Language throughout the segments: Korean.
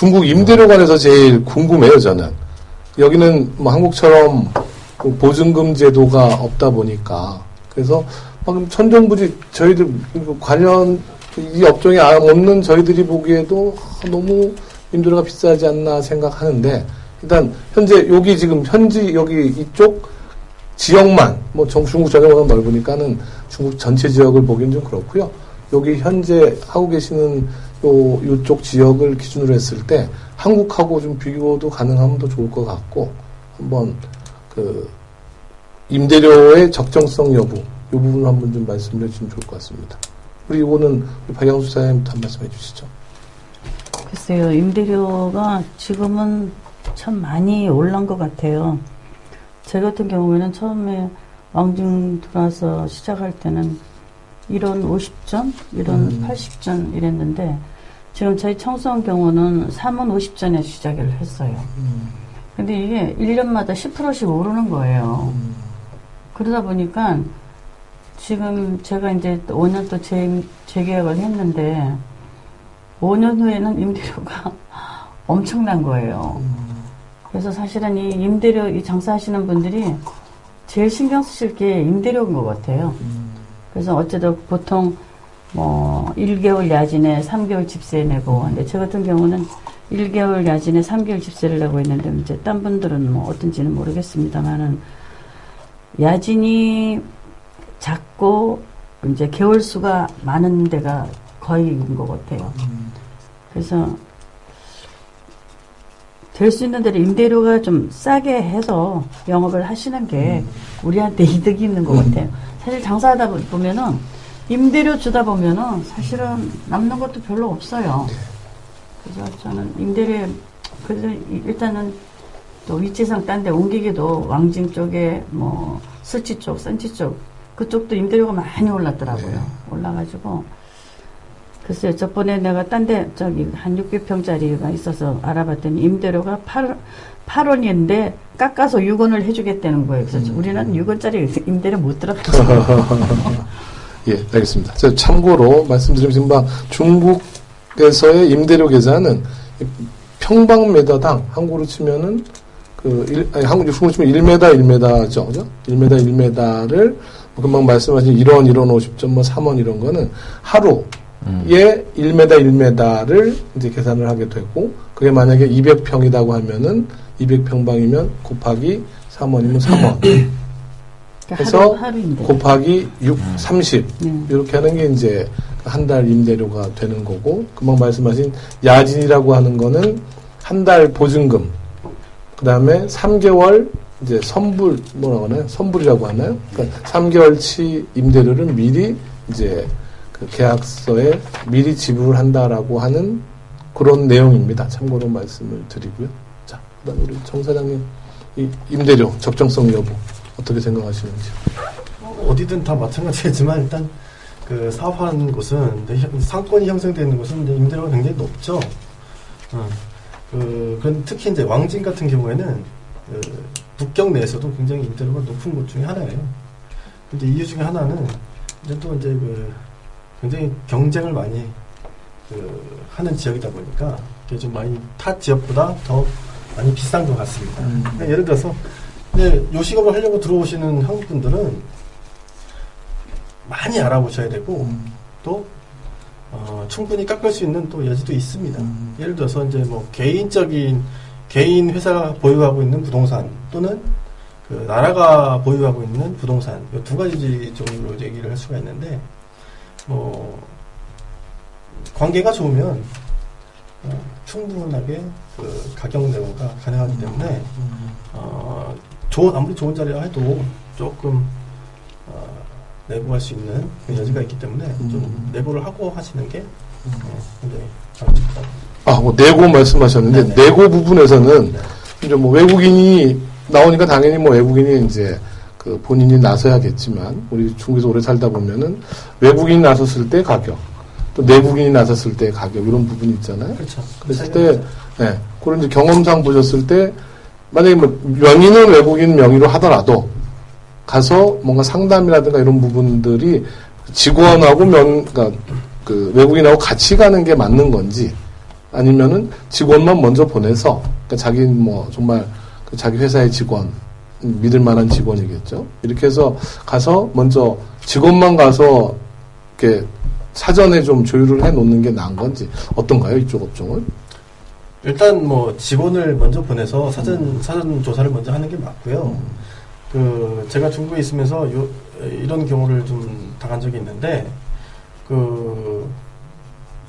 중국 임대료 관해서 제일 궁금해요, 저는. 여기는 뭐 한국처럼 그 보증금 제도가 없다 보니까. 그래서 방금 천정부지 저희들 관련 이 업종에 없는 저희들이 보기에도 너무 임대료가 비싸지 않나 생각하는데, 일단 현재 여기 지금 현지 여기 이쪽 지역만 뭐 중국 전역보다 넓으니까는 중국 전체 지역을 보기는 좀 그렇고요. 여기 현재 하고 계시는 요쪽 지역을 기준으로 했을 때 한국하고 좀 비교도 가능하면 더 좋을 것 같고, 한번 그 임대료의 적정성 여부 이 부분을 한번 좀 말씀을 해주시면 좋을 것 같습니다. 우리 이거는 박영수 사장님부터 한 말씀해 주시죠. 글쎄요, 임대료가 지금은 참 많이 올란 것 같아요. 제 같은 경우에는 처음에 왕중 들어와서 시작할 때는 1원 50전, 1원 80전 이랬는데, 지금 저희 청소년 경우는 3원 50전에 시작을 했어요. 근데 이게 1년마다 10%씩 오르는 거예요. 그러다 보니까 지금 제가 이제 5년 또 재계약을 했는데 5년 후에는 임대료가 엄청난 거예요. 그래서 사실은 이 임대료, 이 장사하시는 분들이 제일 신경 쓰실 게 임대료인 것 같아요. 그래서 어쨌든 보통 뭐 1개월 야진에 3개월 집세 내고, 근데 저 같은 경우는 1개월 야진에 3개월 집세를 내고 있는데, 이제 딴 분들은 뭐 어떤지는 모르겠습니다만은 야진이 작고 이제 개월 수가 많은 데가 거의인 것 같아요. 그래서 될 수 있는 대로 임대료가 좀 싸게 해서 영업을 하시는 게 우리한테 이득이 있는 것 같아요. 사실 장사하다 보면은 임대료 주다 보면은 사실은 남는 것도 별로 없어요. 그래서 저는 임대료, 그래서 일단은 또 위치상 딴 데 옮기기도 왕진 쪽에 뭐 스치 쪽, 산치 쪽 그쪽도 임대료가 많이 올랐더라고요. 올라가지고 글쎄요, 저번에 내가 딴 데 저기 한 600평짜리가 있어서 알아봤더니 임대료가 8원인데 깎아서 6원을 해주겠다는 거예요. 그래서 우리는 6원짜리 임대료 못 들어갔어요. 예, 알겠습니다. 제가 참고로 말씀드리면 지금 막 중국에서의 임대료 계산은 평방미터당 한국으로 치면은 한국으로 치면 1m 1m죠, 그죠? 1m 1m를 금방 말씀하신 1원, 1원 50점, 뭐 3원 이런 거는 하루에 1m 1m를 이제 계산을 하게 되고, 그게 만약에 200평이라고 하면은 200평방이면 곱하기 3원이면 3원. 해서 곱하기 30 이렇게 하는 게 이제 한 달 임대료가 되는 거고, 금방 말씀하신 야진이라고 하는 거는 한 달 보증금, 그 다음에 3개월 이제 선불 뭐라고 하나요? 선불이라고 하나요? 그러니까 3개월치 임대료를 미리 이제 그 계약서에 미리 지불을 한다라고 하는 그런 내용입니다. 참고로 말씀을 드리고요. 자, 그다음 우리 정 사장님, 이 임대료 적정성 여부 어떻게 생각하시는지? 어디든 다 마찬가지겠지만 일단 그 사업하는 곳은 상권이 형성되는 곳은 이제 임대료가 굉장히 높죠. 그건 특히 이제 왕진 같은 경우에는 북경 내에서도 굉장히 임대료가 높은 곳 중에 하나예요. 근데 이유 중에 하나는 이제 또 이제 굉장히 경쟁을 많이 하는 지역이다 보니까 이게 좀 많이 타 지역보다 더 많이 비싼 것 같습니다. 그러니까 예를 들어서 근데 요식업을 하려고 들어오시는 한국 분들은 많이 알아보셔야 되고 또 충분히 깎을 수 있는 또 여지도 있습니다. 예를 들어서 이제 뭐 개인 회사가 보유하고 있는 부동산 또는 그 나라가 보유하고 있는 부동산, 이 두 가지 쪽으로 얘기를 할 수가 있는데, 뭐 관계가 좋으면 충분하게 그 가격 내고가 가능하기 때문에 아무리 좋은 자리라 해도 조금 내고할 수 있는 여지가 있기 때문에 좀 내고를 하고 하시는 게 굉장히 좋습니다. 뭐 내고 말씀하셨는데, 네네. 내고 부분에서는 이제 뭐 외국인이 나오니까 당연히 뭐 외국인이 이제 그 본인이 나서야겠지만, 우리 중국에서 오래 살다 보면은 외국인이 나섰을 때 가격, 또 내국인이 나섰을 때 가격, 이런 부분이 있잖아요. 그렇죠. 그랬을 때, 네, 그런 이제 경험상 보셨을 때, 만약에 뭐 명의는 외국인 명의로 하더라도 가서 뭔가 상담이라든가 이런 부분들이 직원하고 그러니까 그 외국인하고 같이 가는 게 맞는 건지, 아니면은 직원만 먼저 보내서 그러니까 자기 뭐 정말 그 자기 회사의 직원 믿을 만한 직원이겠죠. 이렇게 해서 가서 먼저 직원만 가서 이렇게 사전에 좀 조율을 해 놓는 게 나은 건지 어떤가요? 이쪽 업종은? 일단 뭐 직원을 먼저 보내서 사전 조사를 먼저 하는 게 맞고요. 그 제가 중국에 있으면서 이런 경우를 좀 당한 적이 있는데 그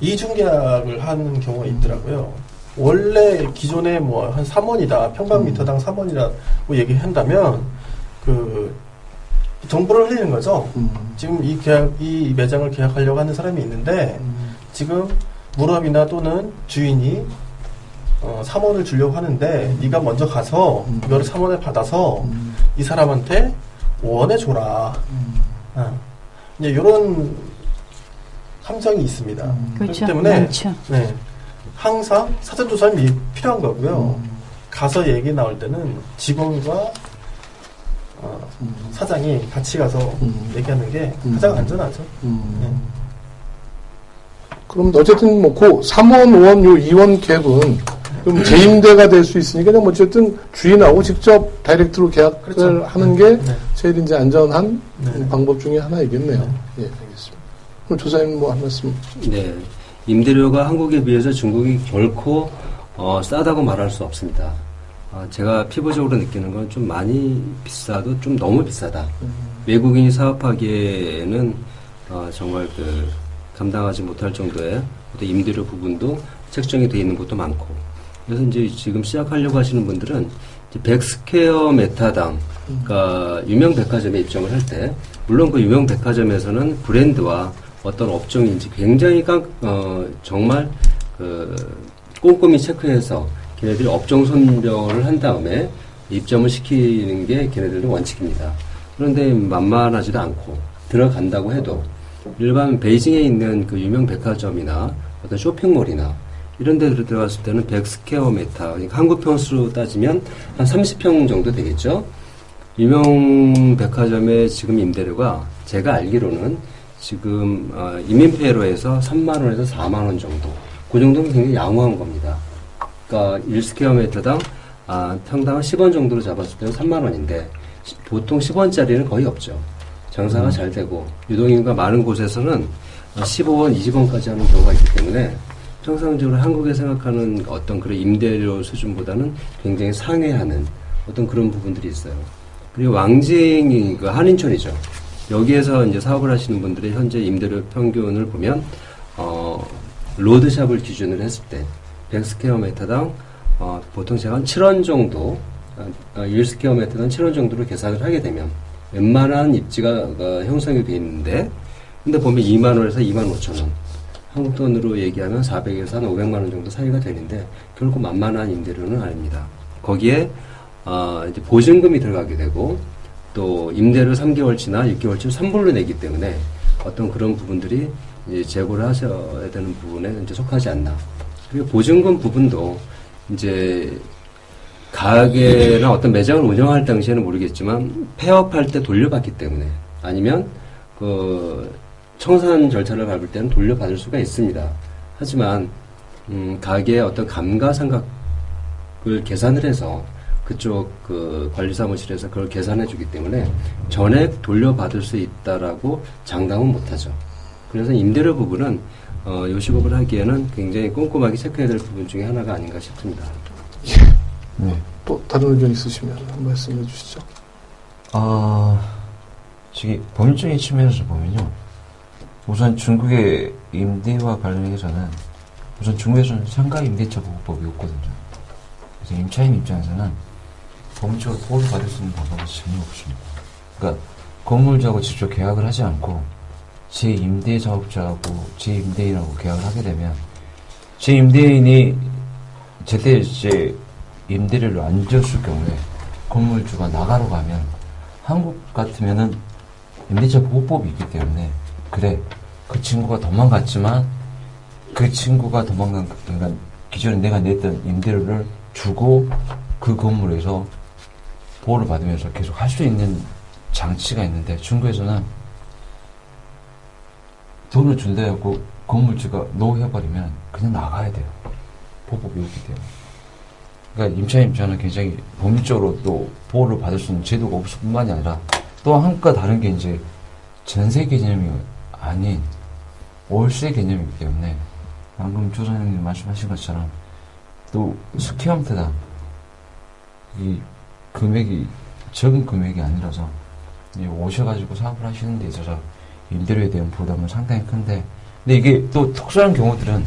이중계약을 하는 경우가 있더라고요. 원래 기존에 뭐 한 3원이다 평방미터당 3원이라고 얘기한다면 그 정보를 흘리는 거죠. 지금 이 매장을 계약하려고 하는 사람이 있는데 지금 물업이나 또는 주인이 3원을 주려고 하는데 네가 먼저 가서 이거를 3원에 받아서 이 사람한테 5원에 줘라. 이제 이런 함정이 있습니다. 그렇죠. 그렇기 때문에 많죠. 네, 항상 사전 조사는 필요한 거고요. 가서 얘기 나올 때는 직원과 사장이 같이 가서 얘기하는 게 가장 안전하죠. 네. 그럼 어쨌든 뭐 그 3원, 5원, 요 2원 갭은 그럼 재임대가 될 수 있으니까 그냥 어쨌든 주인하고 직접 다이렉트로 계약을 그렇죠. 하는 게 네. 제일 이제 안전한 네. 방법 중에 하나이겠네요. 예, 알겠습니다. 그럼 조사님 뭐 한 말씀? 네. 임대료가 한국에 비해서 중국이 결코 싸다고 말할 수 없습니다. 제가 피부적으로 느끼는 건 좀 많이 비싸도 좀 너무 비싸다. 외국인이 사업하기에는 정말 그 감당하지 못할 정도의 어떤 임대료 부분도 책정이 되어 있는 것도 많고. 그래서 이제 지금 시작하려고 하시는 분들은 이제 100스퀘어 메타당, 그러니까 유명 백화점에 입점을 할 때, 물론 그 유명 백화점에서는 브랜드와 어떤 업종인지 굉장히 정말 꼼꼼히 체크해서 걔네들이 업종 선별을 한 다음에 입점을 시키는 게 걔네들의 원칙입니다. 그런데 만만하지도 않고 들어간다고 해도 일반 베이징에 있는 그 유명 백화점이나 어떤 쇼핑몰이나 이런 데 들어갔을 때는 100스퀘어 메타, 그러니까 한국 평수로 따지면 한 30평 정도 되겠죠. 유명 백화점의 지금 임대료가 제가 알기로는 지금 이민폐로에서 3만원에서 4만원 정도, 그 정도면 굉장히 양호한 겁니다. 그러니까 1스퀘어미터당 평당 10원 정도로 잡았을 때는 3만원인데 보통 10원짜리는 거의 없죠. 장사가 잘 되고 유동인구가 많은 곳에서는 15원, 20원까지 하는 경우가 있기 때문에 평상적으로 한국에 생각하는 어떤 그런 임대료 수준보다는 굉장히 상회하는 어떤 그런 부분들이 있어요. 그리고 왕징이 그 한인촌이죠. 여기에서 이제 사업을 하시는 분들의 현재 임대료 평균을 보면 로드샵을 기준으로 했을 때 100스퀘어 메타당 보통 제가 한 7원 정도 1스퀘어 메타당 7원 정도로 계산을 하게 되면 웬만한 입지가 형성이 되어 있는데 근데 보면 2만원에서 2만 5천원 한국 돈으로 얘기하면 400에서 한 500만원 정도 사이가 되는데 결코 만만한 임대료는 아닙니다. 거기에 이제 보증금이 들어가게 되고 또 임대료 3개월치나 6개월치 3불로 내기 때문에 어떤 그런 부분들이 이제 재고를 하셔야 되는 부분에 이제 속하지 않나. 그리고 보증금 부분도 이제 가게나 어떤 매장을 운영할 당시에는 모르겠지만 폐업할 때 돌려받기 때문에 아니면 그 청산 절차를 밟을 때는 돌려받을 수가 있습니다. 하지만 가게의 어떤 감가상각을 계산을 해서 그쪽 그 관리사무실에서 그걸 계산해 주기 때문에 전액 돌려받을 수 있다라고 장담은 못하죠. 그래서 임대료 부분은 요식업을 하기에는 굉장히 꼼꼼하게 체크해야 될 부분 중에 하나가 아닌가 싶습니다. 네. 또 다른 의견 있으시면 한 말씀 해주시죠. 저기 법률적인 측면에서 보면요. 우선 중국의 임대와 관련해서는 우선 중국에서는 상가 임대차 보호법이 없거든요. 그래서 임차인 입장에서는 법률적으로 보호를 받을 수 있는 방법이 전혀 없습니다. 그러니까 건물주하고 직접 계약을 하지 않고 제 임대 사업자하고 제 임대인하고 계약을 하게 되면 제 임대인이 제때 이제 임대료를 안 줬을 경우에 건물주가 나가러 가면 한국 같으면은 임대차 보호법이 있기 때문에 그래 그 친구가 도망갔지만 그 친구가 도망간 그러니까 기존에 내가 냈던 임대료를 주고 그 건물에서 보호를 받으면서 계속 할 수 있는 장치가 있는데 중국에서는 돈을 준다 해갖고 건물주가 노 해버리면 그냥 나가야 돼요. 보복이 없기 때문에. 그러니까 임차인 입장은 굉장히 법률적으로 또 보호를 받을 수 있는 제도가 없을 뿐만이 아니라 또 한국과 다른 게 이제 전세 개념이 아닌 월세 개념이기 때문에 방금 조선생님 말씀하신 것처럼 또 스퀘어미터당 이 금액이 적은 금액이 아니라서 오셔가지고 사업을 하시는 데 있어서 임대료에 대한 부담은 상당히 큰데, 근데 이게 또 특수한 경우들은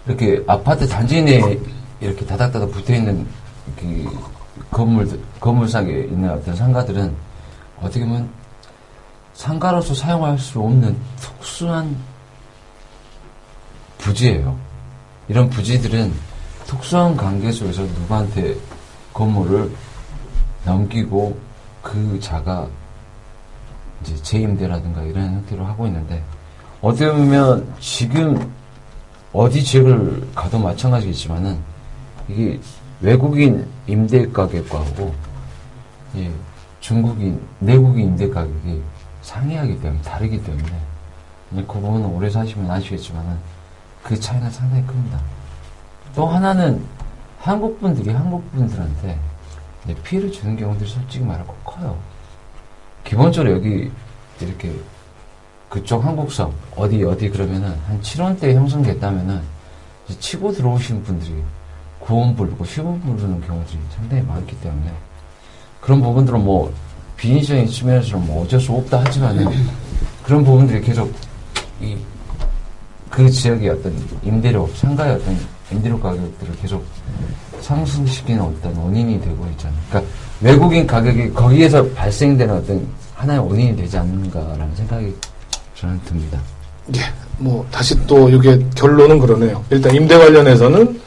이렇게 아파트 단지 내에 이렇게 다닥다닥 붙어 있는 그 건물상에 있는 어떤 상가들은 어떻게 보면 상가로서 사용할 수 없는 특수한 부지예요. 이런 부지들은 특수한 관계 속에서 누구한테 건물을 넘기고 그 자가 이제 재임대라든가 이런 형태로 하고 있는데, 어떻게 보면 지금 어디 지역을 가도 마찬가지겠지만은 이게 외국인 임대 가격하고 예, 중국인 내국인 임대 가격이 상이하기 때문에 다르기 때문에 그 부분은 오래 사시면 아시겠지만은 그 차이는 상당히 큽니다. 또 하나는 한국 분들한테 피해를 주는 경우들이 솔직히 말하고 커요. 기본적으로 여기 이렇게 그쪽 한국성 어디 그러면은 한 7원대에 형성됐다면은 치고 들어오시는 분들이 9원 부르고 10원 부르는 경우들이 상당히 많기 때문에 그런 부분들은 뭐 비인적인 측면에서는 뭐 어쩔 수 없다 하지만은 그런 부분들이 계속 그 지역의 어떤 임대료, 상가의 어떤 임대료 가격들을 계속 상승시키는 어떤 원인이 되고 있잖아요. 그러니까 외국인 가격이 거기에서 발생되는 어떤 하나의 원인이 되지 않는가라는 생각이 저는 듭니다. 예, 뭐 다시 또 이게 결론은 그러네요. 일단 임대 관련해서는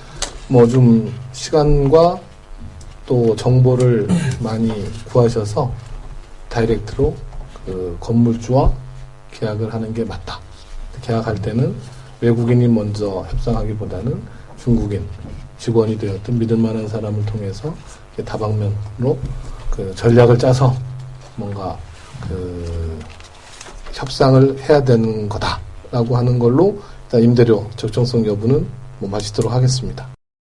뭐 좀 시간과 또 정보를 많이 구하셔서 다이렉트로 그 건물주와 계약을 하는 게 맞다. 계약할 때는 외국인이 먼저 협상하기보다는 중국인 직원이 되었든 믿을 만한 사람을 통해서 다방면으로 그 전략을 짜서 뭔가 그 협상을 해야 되는 거다라고 하는 걸로 일단 임대료 적정성 여부는 뭐 마치도록 하겠습니다.